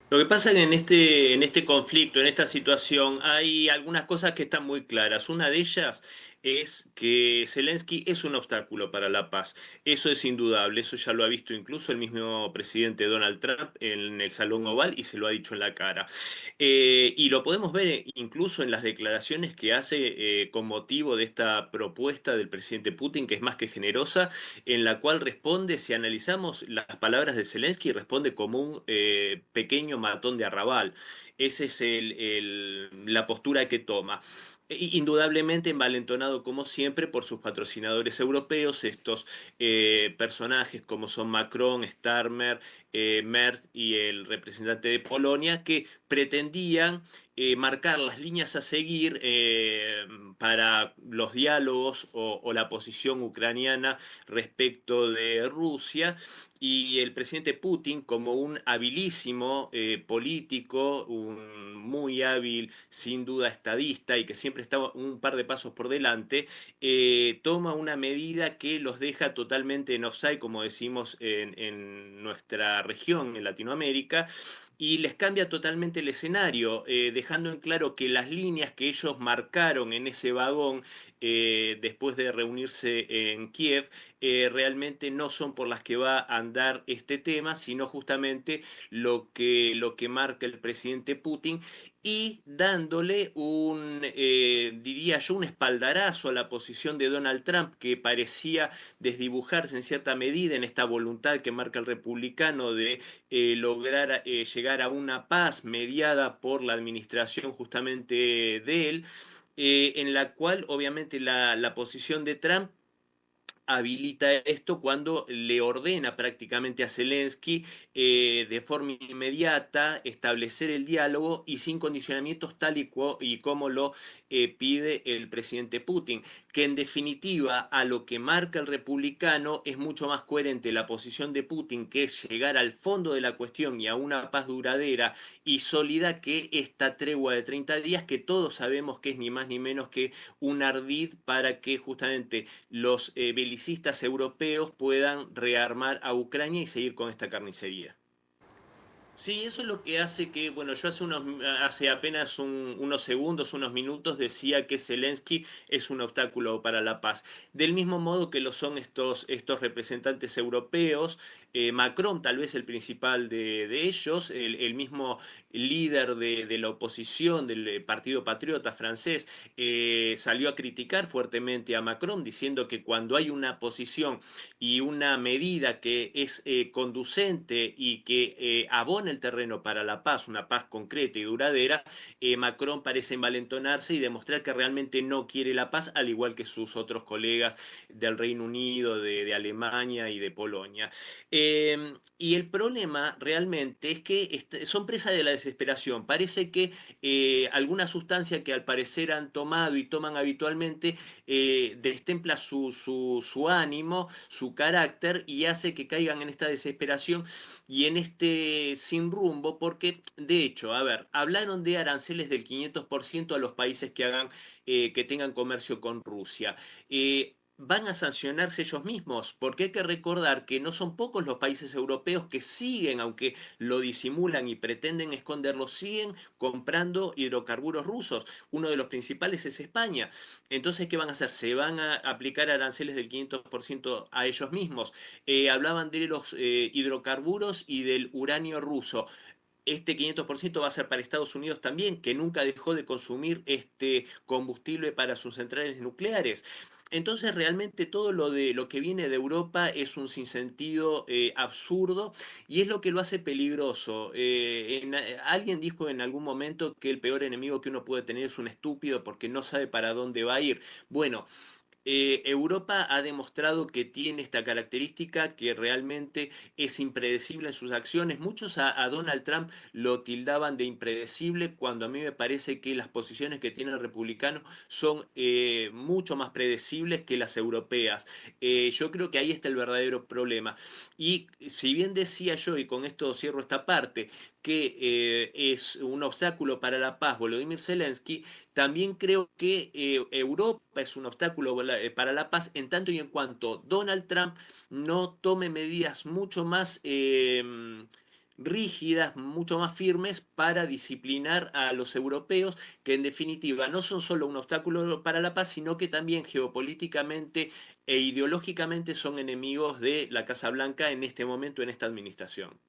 Lo que pasa es que en este conflicto, en esta situación, hay algunas cosas que están muy claras. Una de ellas es que Zelensky es un obstáculo para la paz. Eso es indudable, eso ya lo ha visto incluso el mismo presidente Donald Trump en el Salón Oval y se lo ha dicho en la cara. Y lo podemos ver incluso en las declaraciones que hace con motivo de esta propuesta del presidente Putin, que es más que generosa, en la cual responde, si analizamos las palabras de Zelensky, responde como un pequeño matón de arrabal. Esa es la postura que toma. Indudablemente envalentonado como siempre por sus patrocinadores europeos, estos personajes como son Macron, Starmer, Merz y el representante de Polonia, que pretendían marcar las líneas a seguir para los diálogos o la posición ucraniana respecto de Rusia. Y el presidente Putin, como un habilísimo político, un muy hábil, sin duda estadista y que siempre estaba un par de pasos por delante, toma una medida que los deja totalmente en offside, como decimos en nuestra región, en Latinoamérica, y les cambia totalmente el escenario, dejando en claro que las líneas que ellos marcaron en ese vagón después de reunirse en Kiev realmente no son por las que va a andar este tema, sino justamente lo que marca el presidente Putin y dándole diría yo, un espaldarazo a la posición de Donald Trump que parecía desdibujarse en cierta medida en esta voluntad que marca el republicano de lograr llegar a una paz mediada por la administración justamente de él, en la cual obviamente la posición de Trump habilita esto cuando le ordena prácticamente a Zelensky de forma inmediata establecer el diálogo y sin condicionamientos tal y como lo pide el presidente Putin, que en definitiva a lo que marca el republicano es mucho más coherente la posición de Putin, que es llegar al fondo de la cuestión y a una paz duradera y sólida, que esta tregua de 30 días que todos sabemos que es ni más ni menos que un ardid para que justamente los belicistas europeos puedan rearmar a Ucrania y seguir con esta carnicería. Sí, eso es lo que hace que, bueno, yo hace apenas unos segundos, unos minutos decía que Zelensky es un obstáculo para la paz. Del mismo modo que lo son estos representantes europeos, Macron tal vez el principal de ellos, el mismo líder de la oposición del Partido Patriota francés, salió a criticar fuertemente a Macron diciendo que cuando hay una posición y una medida que es conducente y que abona el terreno para la paz, una paz concreta y duradera, Macron parece envalentonarse y demostrar que realmente no quiere la paz, al igual que sus otros colegas del Reino Unido, de Alemania y de Polonia. Y el problema realmente es que son presa de la desesperación. Parece que alguna sustancia que al parecer han tomado y toman habitualmente destempla su ánimo, su carácter y hace que caigan en esta desesperación y en este sin rumbo, porque de hecho, a ver, hablaron de aranceles del 500% a los países que tengan comercio con Rusia. Van a sancionarse ellos mismos, porque hay que recordar que no son pocos los países europeos que siguen, aunque lo disimulan y pretenden esconderlo, siguen comprando hidrocarburos rusos. Uno de los principales es España. Entonces, ¿qué van a hacer? Se van a aplicar aranceles del 500% a ellos mismos. Hablaban de los hidrocarburos y del uranio ruso. Este 500% va a ser para Estados Unidos también, que nunca dejó de consumir este combustible para sus centrales nucleares. Entonces realmente todo lo que viene de Europa es un sinsentido absurdo y es lo que lo hace peligroso. Alguien dijo en algún momento que el peor enemigo que uno puede tener es un estúpido porque no sabe para dónde va a ir. Bueno, Europa ha demostrado que tiene esta característica que realmente es impredecible en sus acciones. Muchos a Donald Trump lo tildaban de impredecible cuando a mí me parece que las posiciones que tiene el republicano son mucho más predecibles que las europeas. Yo creo que ahí está el verdadero problema. Y si bien decía yo, y con esto cierro esta parte, que es un obstáculo para la paz Volodymyr Zelensky, también creo que Europa es un obstáculo para la paz en tanto y en cuanto Donald Trump no tome medidas mucho más rígidas, mucho más firmes para disciplinar a los europeos, que en definitiva no son solo un obstáculo para la paz, sino que también geopolíticamente e ideológicamente son enemigos de la Casa Blanca en este momento, en esta administración.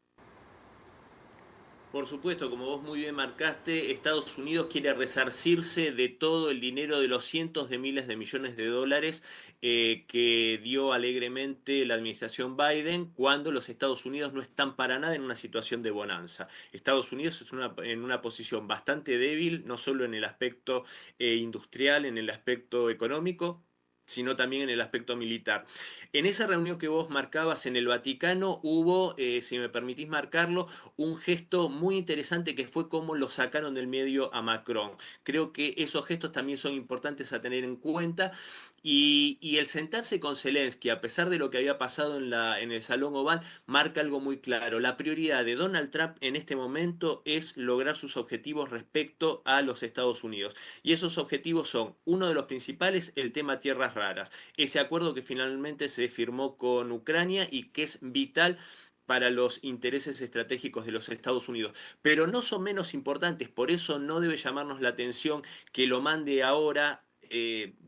Por supuesto, como vos muy bien marcaste, Estados Unidos quiere resarcirse de todo el dinero de los cientos de miles de millones de dólares que dio alegremente la administración Biden cuando los Estados Unidos no están para nada en una situación de bonanza. Estados Unidos es en una posición bastante débil, no solo en el aspecto industrial, en el aspecto económico, sino también en el aspecto militar. En esa reunión que vos marcabas en el Vaticano hubo, si me permitís marcarlo, un gesto muy interesante que fue cómo lo sacaron del medio a Macron. Creo que esos gestos también son importantes a tener en cuenta. Y el sentarse con Zelensky, a pesar de lo que había pasado en el Salón Oval, marca algo muy claro. La prioridad de Donald Trump en este momento es lograr sus objetivos respecto a los Estados Unidos. Y esos objetivos son, uno de los principales, el tema tierras raras. Ese acuerdo que finalmente se firmó con Ucrania y que es vital para los intereses estratégicos de los Estados Unidos. Pero no son menos importantes, por eso no debe llamarnos la atención que lo mande ahora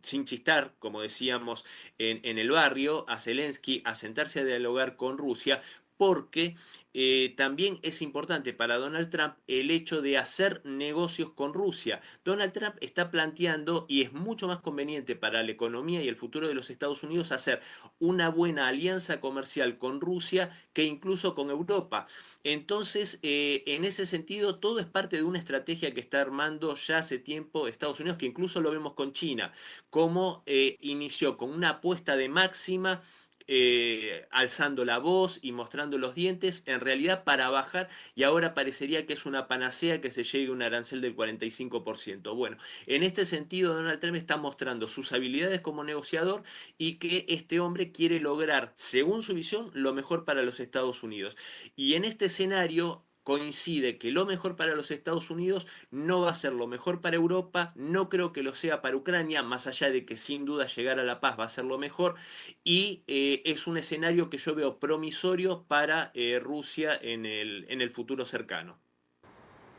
sin chistar, como decíamos en el barrio, a Zelensky a sentarse a dialogar con Rusia, porque también es importante para Donald Trump el hecho de hacer negocios con Rusia. Donald Trump está planteando, y es mucho más conveniente para la economía y el futuro de los Estados Unidos, hacer una buena alianza comercial con Rusia que incluso con Europa. Entonces, en ese sentido, todo es parte de una estrategia que está armando ya hace tiempo Estados Unidos, que incluso lo vemos con China, como inició con una apuesta de máxima, alzando la voz y mostrando los dientes, en realidad para bajar, y ahora parecería que es una panacea que se llegue a un arancel del 45%. Bueno, en este sentido, Donald Trump está mostrando sus habilidades como negociador y que este hombre quiere lograr, según su visión, lo mejor para los Estados Unidos. Y en este escenario coincide que lo mejor para los Estados Unidos no va a ser lo mejor para Europa, no creo que lo sea para Ucrania, más allá de que sin duda llegar a la paz va a ser lo mejor, y es un escenario que yo veo promisorio para Rusia en el futuro cercano.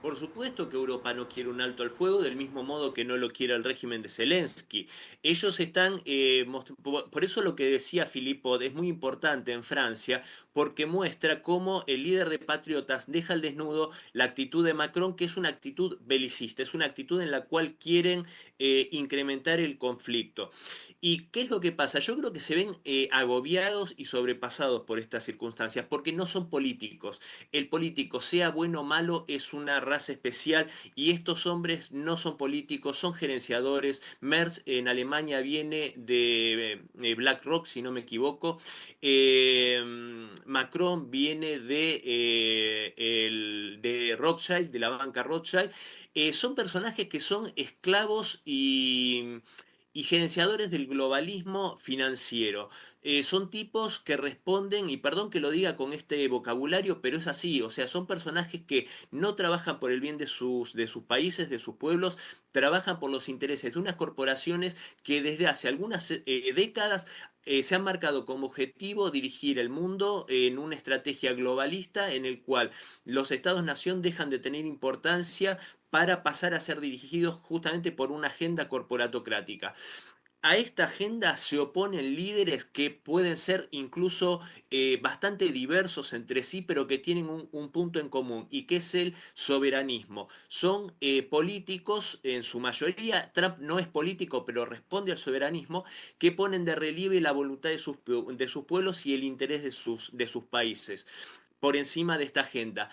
Por supuesto que Europa no quiere un alto al fuego, del mismo modo que no lo quiere el régimen de Zelensky. Ellos están, por eso lo que decía Philippot es muy importante en Francia, porque muestra cómo el líder de patriotas deja al desnudo la actitud de Macron, que es una actitud belicista, es una actitud en la cual quieren incrementar el conflicto. ¿Y qué es lo que pasa? Yo creo que se ven agobiados y sobrepasados por estas circunstancias, porque no son políticos. El político, sea bueno o malo, es una raza especial y estos hombres no son políticos, son gerenciadores. Merz en Alemania viene de BlackRock, si no me equivoco. Macron viene de Rothschild, de la banca Rothschild. Son personajes que son esclavos y gerenciadores del globalismo financiero. Son tipos que responden, y perdón que lo diga con este vocabulario, pero es así, o sea, son personajes que no trabajan por el bien de sus países, de sus pueblos, trabajan por los intereses de unas corporaciones que desde hace algunas décadas se han marcado como objetivo dirigir el mundo en una estrategia globalista en el cual los estados-nación dejan de tener importancia para pasar a ser dirigidos justamente por una agenda corporatocrática. A esta agenda se oponen líderes que pueden ser incluso bastante diversos entre sí, pero que tienen un punto en común y que es el soberanismo. Son políticos en su mayoría, Trump no es político, pero responde al soberanismo, que ponen de relieve la voluntad de sus pueblos y el interés de sus países por encima de esta agenda.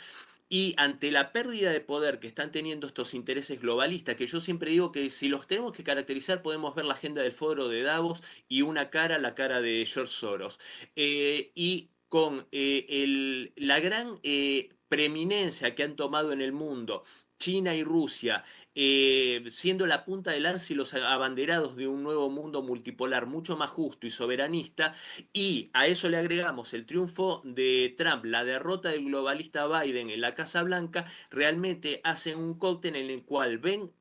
Y ante la pérdida de poder que están teniendo estos intereses globalistas, que yo siempre digo que si los tenemos que caracterizar, podemos ver la agenda del foro de Davos y una cara, la cara de George Soros. Y con la gran preeminencia que han tomado en el mundo China y Rusia, siendo la punta de lanza y los abanderados de un nuevo mundo multipolar mucho más justo y soberanista, y a eso le agregamos el triunfo de Trump, la derrota del globalista Biden en la Casa Blanca, realmente hacen un cóctel en el cual ven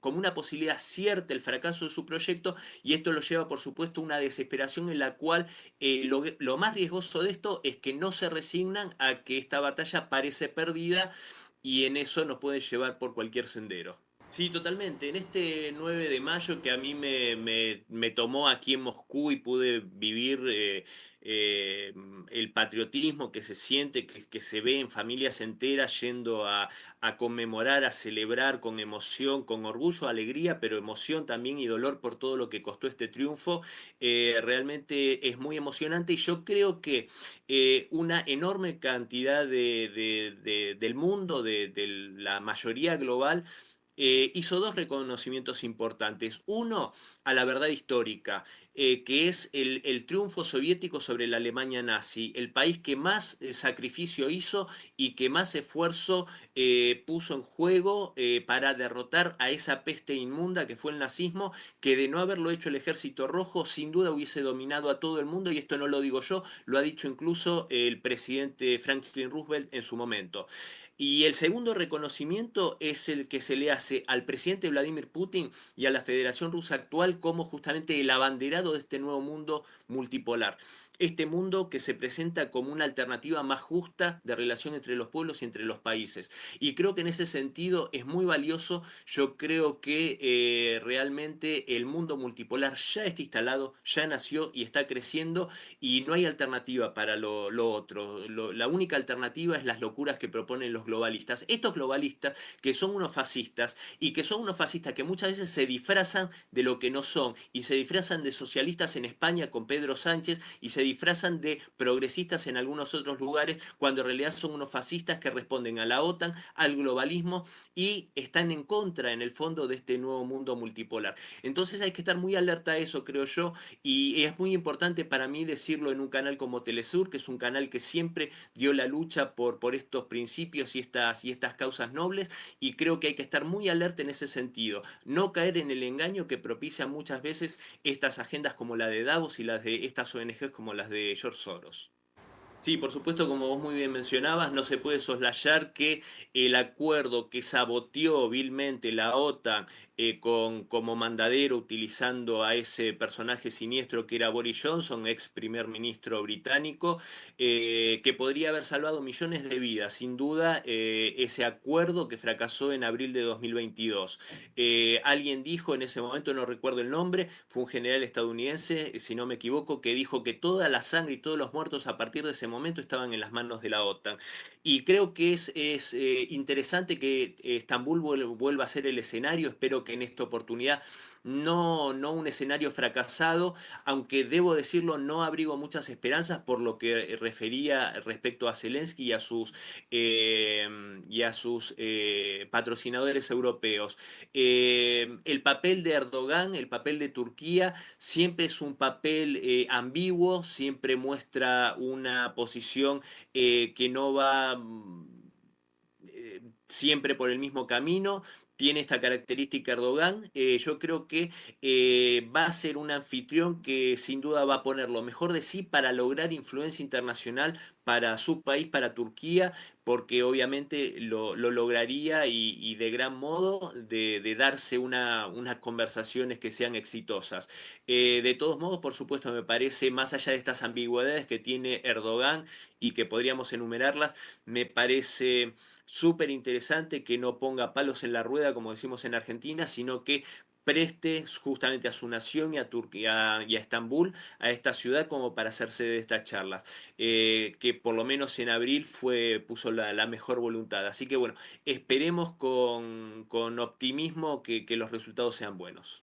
como una posibilidad cierta el fracaso de su proyecto, y esto lo lleva por supuesto a una desesperación en la cual lo más riesgoso de esto es que no se resignan a que esta batalla parece perdida y en eso nos pueden llevar por cualquier sendero. Sí, totalmente. En este 9 de mayo que a mí me tomó aquí en Moscú y pude vivir el patriotismo que se siente, que se ve en familias enteras yendo a conmemorar, a celebrar con emoción, con orgullo, alegría, pero emoción también y dolor por todo lo que costó este triunfo, realmente es muy emocionante y yo creo que una enorme cantidad del mundo, de la mayoría global, hizo dos reconocimientos importantes. Uno, a la verdad histórica, que es el triunfo soviético sobre la Alemania nazi, el país que más sacrificio hizo y que más esfuerzo puso en juego para derrotar a esa peste inmunda que fue el nazismo, que de no haberlo hecho el Ejército Rojo, sin duda hubiese dominado a todo el mundo, y esto no lo digo yo, lo ha dicho incluso el presidente Franklin Roosevelt en su momento. Y el segundo reconocimiento es el que se le hace al presidente Vladimir Putin y a la Federación Rusa actual como justamente el abanderado de este nuevo mundo multipolar. Este mundo que se presenta como una alternativa más justa de relación entre los pueblos y entre los países. Y creo que en ese sentido es muy valioso. Yo creo que realmente el mundo multipolar ya está instalado, ya nació y está creciendo y no hay alternativa para lo otro. La única alternativa es las locuras que proponen los globalistas. Estos globalistas que son unos fascistas y que son unos fascistas que muchas veces se disfrazan de lo que no son y se disfrazan de socialistas en España con Pedro Sánchez y se disfrazan de progresistas en algunos otros lugares cuando en realidad son unos fascistas que responden a la OTAN, al globalismo y están en contra en el fondo de este nuevo mundo multipolar. Entonces hay que estar muy alerta a eso, creo yo, y es muy importante para mí decirlo en un canal como Telesur, que es un canal que siempre dio la lucha por estos principios y estas causas nobles, y creo que hay que estar muy alerta en ese sentido. No caer en el engaño que propician muchas veces estas agendas como la de Davos y las de estas ONGs como las de George Soros. Sí, por supuesto, como vos muy bien mencionabas, no se puede soslayar que el acuerdo que saboteó vilmente la OTAN como mandadero utilizando a ese personaje siniestro que era Boris Johnson, ex primer ministro británico, que podría haber salvado millones de vidas, sin duda, ese acuerdo que fracasó en abril de 2022. Alguien dijo en ese momento, no recuerdo el nombre, fue un general estadounidense, si no me equivoco, que dijo que toda la sangre y todos los muertos a partir de ese momento estaban en las manos de la OTAN. Y creo que es interesante que Estambul vuelva a ser el escenario, espero que en esta oportunidad no un escenario fracasado, aunque debo decirlo, no abrigo muchas esperanzas por lo que refería respecto a Zelensky eh, y a sus patrocinadores europeos. El papel de Erdogan, el papel de Turquía, siempre es un papel ambiguo, siempre muestra una posición que no va siempre por el mismo camino. Tiene esta característica Erdogan. Yo creo que va a ser un anfitrión que sin duda va a poner lo mejor de sí para lograr influencia internacional para su país, para Turquía, porque obviamente lo lograría y de gran modo de darse unas conversaciones que sean exitosas. De todos modos, por supuesto, me parece, más allá de estas ambigüedades que tiene Erdogan y que podríamos enumerarlas, me parece súper interesante que no ponga palos en la rueda, como decimos en Argentina, sino que preste justamente a su nación y a Turquía y a Estambul, a esta ciudad, como para hacerse de estas charlas, que por lo menos en abril puso la mejor voluntad. Así que bueno, esperemos con optimismo que los resultados sean buenos.